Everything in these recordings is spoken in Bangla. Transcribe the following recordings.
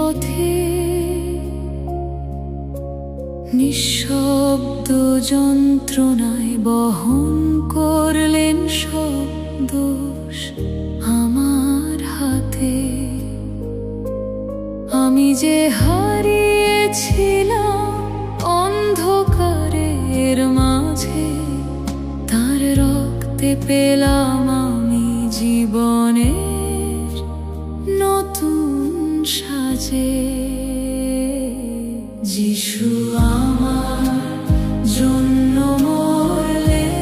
পথে নিঃশব্দ যন্ত্রণায় বহন করলেন সব দোষ আমার হাতে। আমি যে হারিয়েছিলাম অন্ধকারের মাঝে, তার রক্তে পেলাম আমি জীবনের নতুন সাজে। যিশু আমার জন্য মরলেন,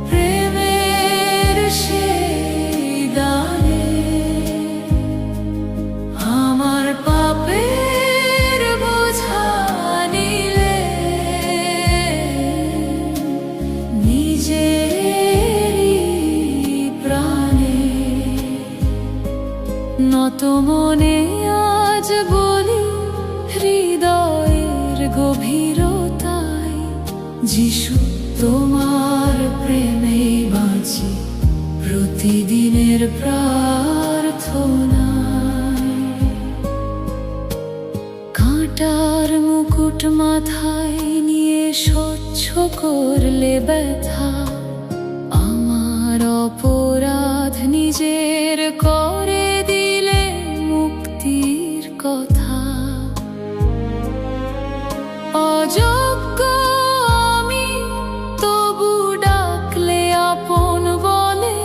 প্রেমের সেই দানে আমার পাপের বোঝা নিলেন নিজেরই প্রাণে। নত মনে আজ বলি হৃদয়ের গভীরতায়, যিশু তোমার প্রেমেই বাঁচি প্রতিদিনের প্রার্থনায়। কাঁটার মুকুট মাথায় নিয়ে স্বচ্ছ করলে ব্যথা, আমার অপরাধ নিজের করে দিলে মুক্তির কথা। অযোগ্য আমি তবু ডাকলে আপন বলে,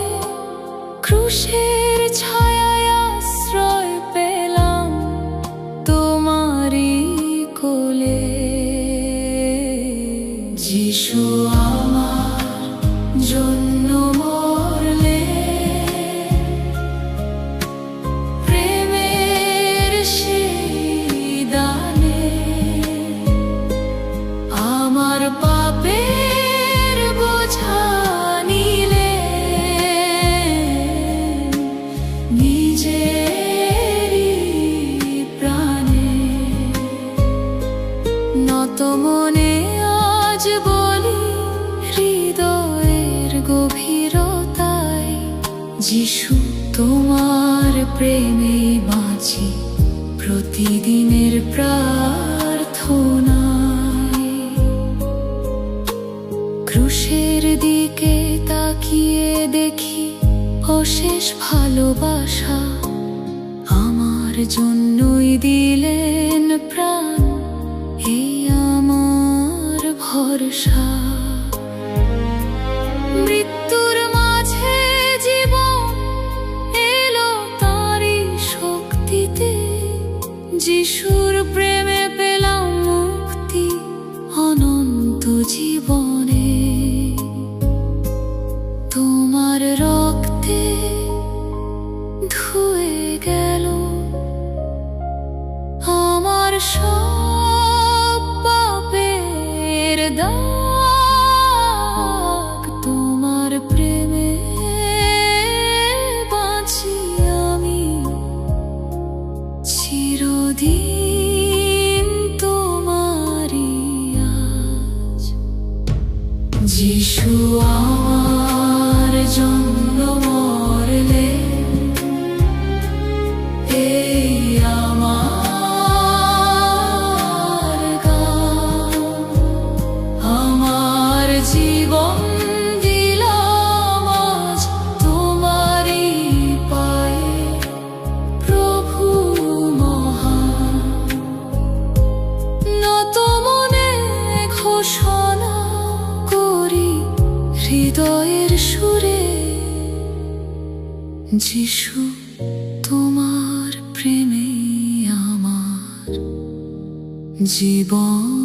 ক্রুশের ছায়ায় আশ্রয় পেলাম তোমারই কোলে। যিশু আমার জন্য মরলেন, প্রেমের সেই দানে আমার পাপের বোঝা নিলেন নিজেরই প্রাণে। নত মনে আজ বলি হৃদয়ের গভীরতায়, যিশু তোমার প্রেমেই বাঁচি প্রতিদিনের প্রার্থনায়। ক্রুশের দিকে তাকিয়ে দেখি অশেষ ভালোবাসা, আমার জন্যই দিলেন প্রাণ, এই আমার ভরসা। মৃত্যুর মাঝে জীবন এলো তাঁরই শক্তিতে, যিশুর প্রেমে পেলাম মুক্তি অনন্ত জীবনে। তোমার রক্তে ধুয়ে গেল আমার সব পাপের দাগ, তোমার প্রেমে বাঁচি আমি চিরদিন তোমারই আজ। যিশু আমার জন্য মরলেন, এই আমার গান, আমার জীবন দিলাম আজ তোমারই পায়ে প্রভু মহান। নত মনে ঘোষণা করি হৃদয়ের সুরে, যিশু তোমার প্রেমে আমার জীবন।